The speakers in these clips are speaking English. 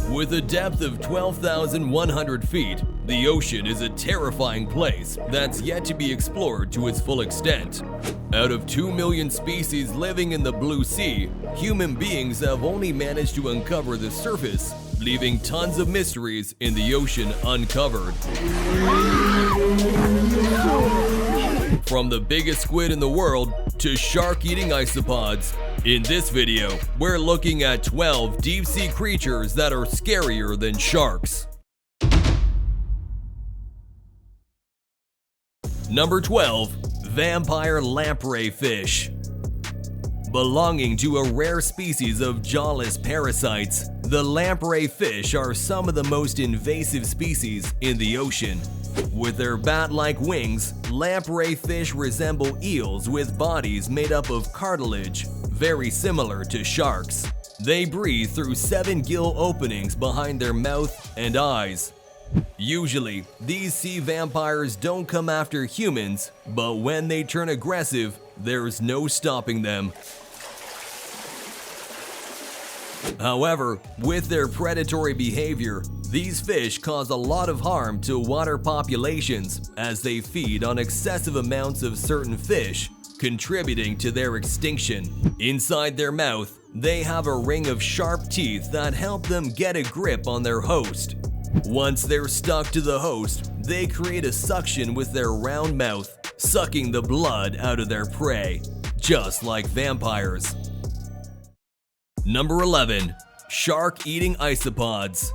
With a depth of 12,100 feet, the ocean is a terrifying place that's yet to be explored to its full extent. Out of 2 million species living in the blue sea, human beings have only managed to uncover the surface, leaving tons of mysteries in the ocean uncovered. From the biggest squid in the world to shark-eating isopods, in this video, we're looking at 12 deep-sea creatures that are scarier than sharks. Number 12. Vampire lamprey fish. Belonging to a rare species of jawless parasites, the lamprey fish are some of the most invasive species in the ocean. With their bat-like wings, lamprey fish resemble eels with bodies made up of cartilage, very similar to sharks. They breathe through 7 gill openings behind their mouth and eyes. Usually, these sea vampires don't come after humans, but when they turn aggressive, there's no stopping them. However, with their predatory behavior, these fish cause a lot of harm to water populations as they feed on excessive amounts of certain fish, contributing to their extinction. Inside their mouth, they have a ring of sharp teeth that help them get a grip on their host. Once they're stuck to the host, they create a suction with their round mouth, sucking the blood out of their prey, just like vampires. Number 11. Shark-eating isopods.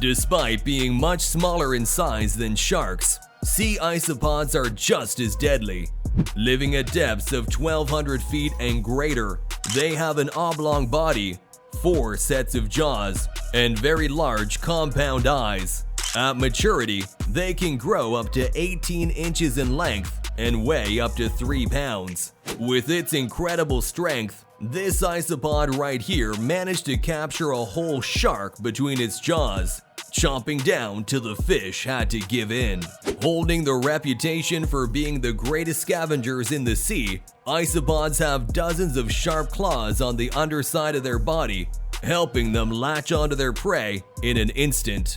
Despite being much smaller in size than sharks, sea isopods are just as deadly. Living at depths of 1,200 feet and greater, they have an oblong body, 4 sets of jaws, and very large compound eyes. At maturity, they can grow up to 18 inches in length and weigh up to 3 pounds. With its incredible strength, this isopod right here managed to capture a whole shark between its jaws, chomping down till the fish had to give in. Holding the reputation for being the greatest scavengers in the sea, isopods have dozens of sharp claws on the underside of their body, helping them latch onto their prey in an instant.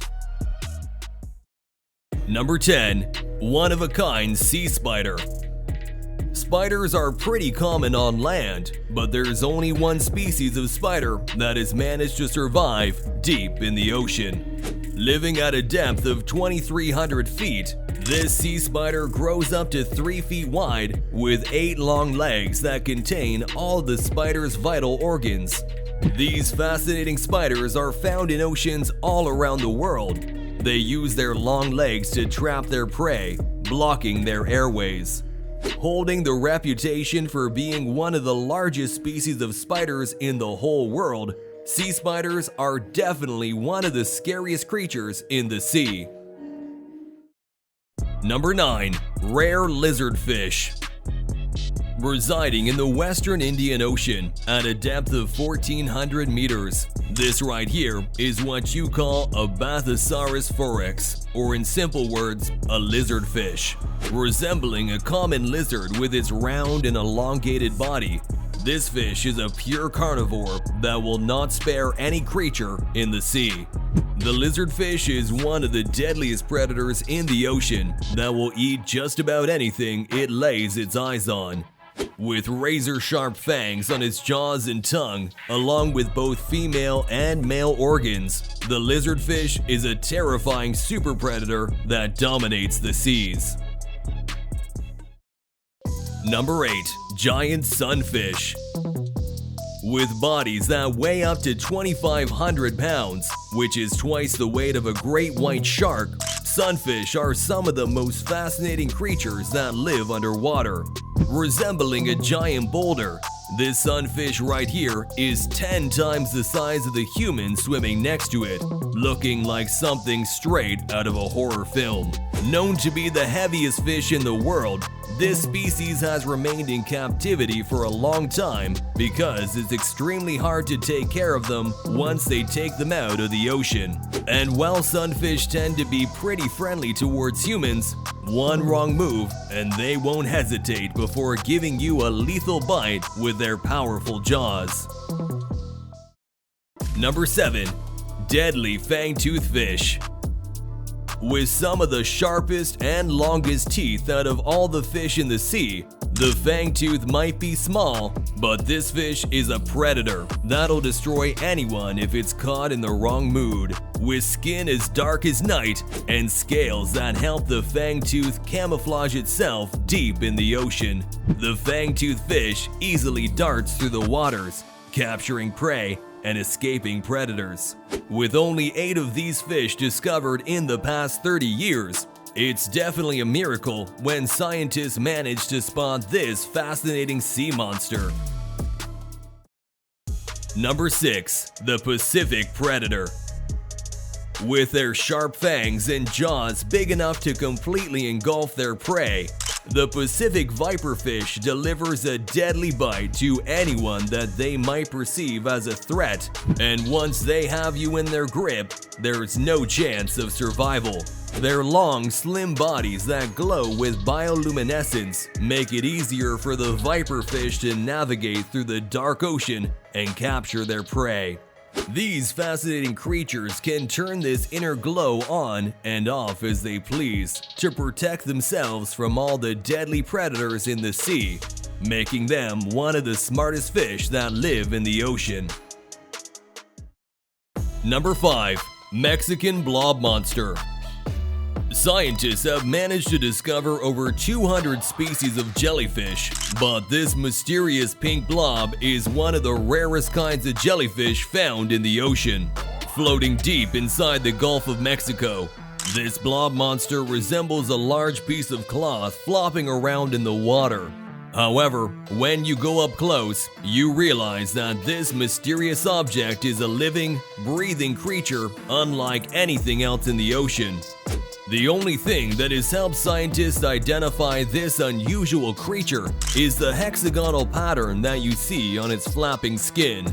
Number 10. One-of-a-kind sea spider. Spiders are pretty common on land, but there's only one species of spider that has managed to survive deep in the ocean. Living at a depth of 2,300 feet, this sea spider grows up to 3 feet wide with 8 long legs that contain all the spider's vital organs. These fascinating spiders are found in oceans all around the world. They use their long legs to trap their prey, blocking their airways. Holding the reputation for being one of the largest species of spiders in the whole world, sea spiders are definitely one of the scariest creatures in the sea. Number 9. Rare lizardfish. Residing in the western Indian Ocean at a depth of 1,400 meters, this right here is what you call a Bathysaurus forex, or in simple words, a lizardfish. Resembling a common lizard with its round and elongated body, this fish is a pure carnivore that will not spare any creature in the sea. The lizardfish is one of the deadliest predators in the ocean that will eat just about anything it lays its eyes on. With razor-sharp fangs on its jaws and tongue, along with both female and male organs, the lizardfish is a terrifying super predator that dominates the seas. Number 8. Giant sunfish. With bodies that weigh up to 2,500 pounds, which is twice the weight of a great white shark, sunfish are some of the most fascinating creatures that live underwater. Resembling a giant boulder, this sunfish right here is 10 times the size of the human swimming next to it, looking like something straight out of a horror film. Known to be the heaviest fish in the world, this species has remained in captivity for a long time because it's extremely hard to take care of them once they take them out of the ocean. And while sunfish tend to be pretty friendly towards humans, one wrong move and they won't hesitate before giving you a lethal bite with their powerful jaws. Number 7. Deadly fangtooth fish. With some of the sharpest and longest teeth out of all the fish in the sea, the fangtooth might be small, but this fish is a predator that'll destroy anyone if it's caught in the wrong mood. With skin as dark as night and scales that help the fangtooth camouflage itself deep in the ocean, the fangtooth fish easily darts through the waters, capturing prey and escaping predators. With only 8 of these fish discovered in the past 30 years, it's definitely a miracle when scientists managed to spot this fascinating sea monster. Number 6. The Pacific Predator. With their sharp fangs and jaws big enough to completely engulf their prey, the Pacific viperfish delivers a deadly bite to anyone that they might perceive as a threat, and once they have you in their grip, there's no chance of survival. Their long, slim bodies that glow with bioluminescence make it easier for the viperfish to navigate through the dark ocean and capture their prey. These fascinating creatures can turn this inner glow on and off as they please to protect themselves from all the deadly predators in the sea, making them one of the smartest fish that live in the ocean. Number 5. Mexican Blob Monster. Scientists have managed to discover over 200 species of jellyfish, but this mysterious pink blob is one of the rarest kinds of jellyfish found in the ocean. Floating deep inside the Gulf of Mexico, this blob monster resembles a large piece of cloth flopping around in the water. However, when you go up close, you realize that this mysterious object is a living, breathing creature unlike anything else in the ocean. The only thing that has helped scientists identify this unusual creature is the hexagonal pattern that you see on its flapping skin.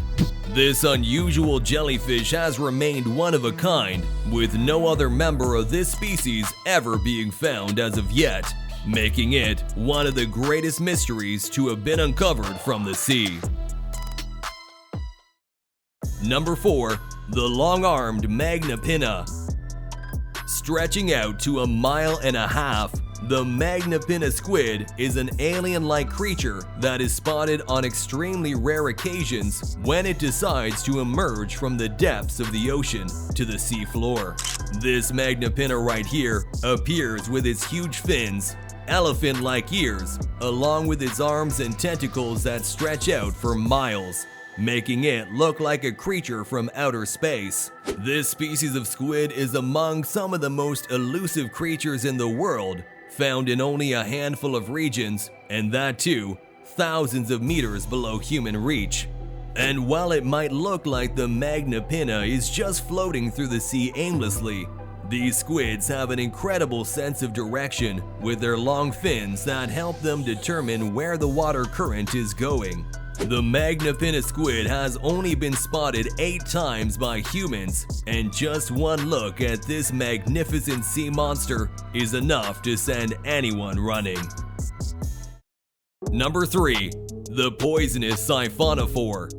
This unusual jellyfish has remained one of a kind, with no other member of this species ever being found as of yet, making it one of the greatest mysteries to have been uncovered from the sea. Number 4. The long-armed MAGNAPINNA. Stretching out to 1.5 miles, the MAGNAPINNA squid is an alien-like creature that is spotted on extremely rare occasions when it decides to emerge from the depths of the ocean to the seafloor. This MAGNAPINNA right here appears with its huge fins, elephant-like ears, along with its arms and tentacles that stretch out for miles, making it look like a creature from outer space. This species of squid is among some of the most elusive creatures in the world, found in only a handful of regions, and that too, thousands of meters below human reach. And while it might look like the MAGNAPINNA is just floating through the sea aimlessly, these squids have an incredible sense of direction with their long fins that help them determine where the water current is going. The MAGNAPINNA squid has only been spotted 8 times by humans, and just one look at this magnificent sea monster is enough to send anyone running. Number 3. The poisonous SIPHONOPHORE.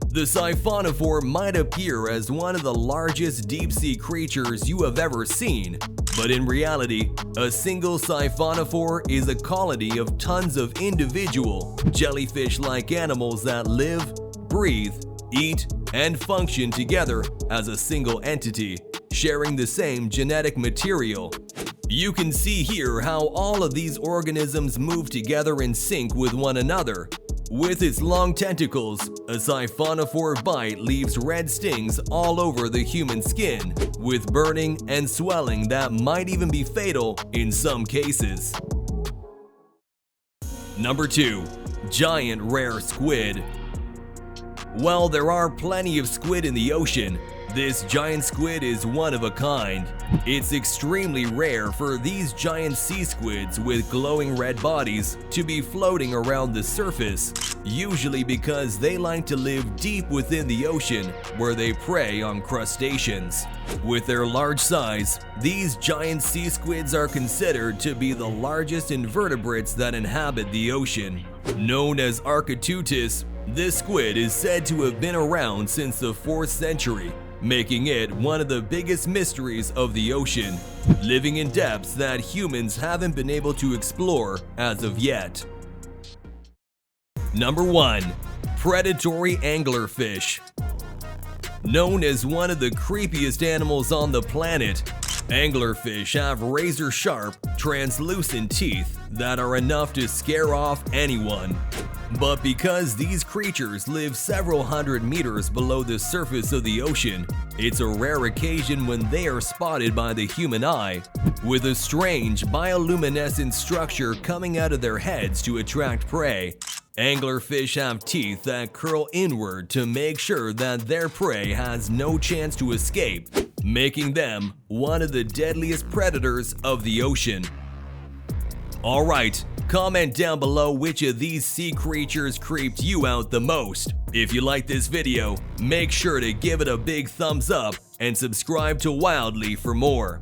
The SIPHONOPHORE might appear as one of the largest deep-sea creatures you have ever seen, but in reality, a single SIPHONOPHORE is a colony of tons of individual, jellyfish-like animals that live, breathe, eat, and function together as a single entity, sharing the same genetic material. You can see here how all of these organisms move together in sync with one another. With its long tentacles, a SIPHONOPHORE bite leaves red stings all over the human skin, with burning and swelling that might even be fatal in some cases. Number 2. Giant rare squid. While there are plenty of squid in the ocean, this giant squid is one of a kind. It's extremely rare for these giant sea squids with glowing red bodies to be floating around the surface, usually because they like to live deep within the ocean where they prey on crustaceans. With their large size, these giant sea squids are considered to be the largest invertebrates that inhabit the ocean. Known as Architeuthis, this squid is said to have been around since the 4th century. making it one of the biggest mysteries of the ocean, living in depths that humans haven't been able to explore as of yet. Number 1. Predatory anglerfish. Known as one of the creepiest animals on the planet, anglerfish have razor-sharp, translucent teeth that are enough to scare off anyone. But because these creatures live several hundred meters below the surface of the ocean, it's a rare occasion when they are spotted by the human eye, with a strange bioluminescent structure coming out of their heads to attract prey. Anglerfish have teeth that curl inward to make sure that their prey has no chance to escape, making them one of the deadliest predators of the ocean. Alright, comment down below which of these sea creatures creeped you out the most. If you like this video, make sure to give it a big thumbs up and subscribe to Wildely for more.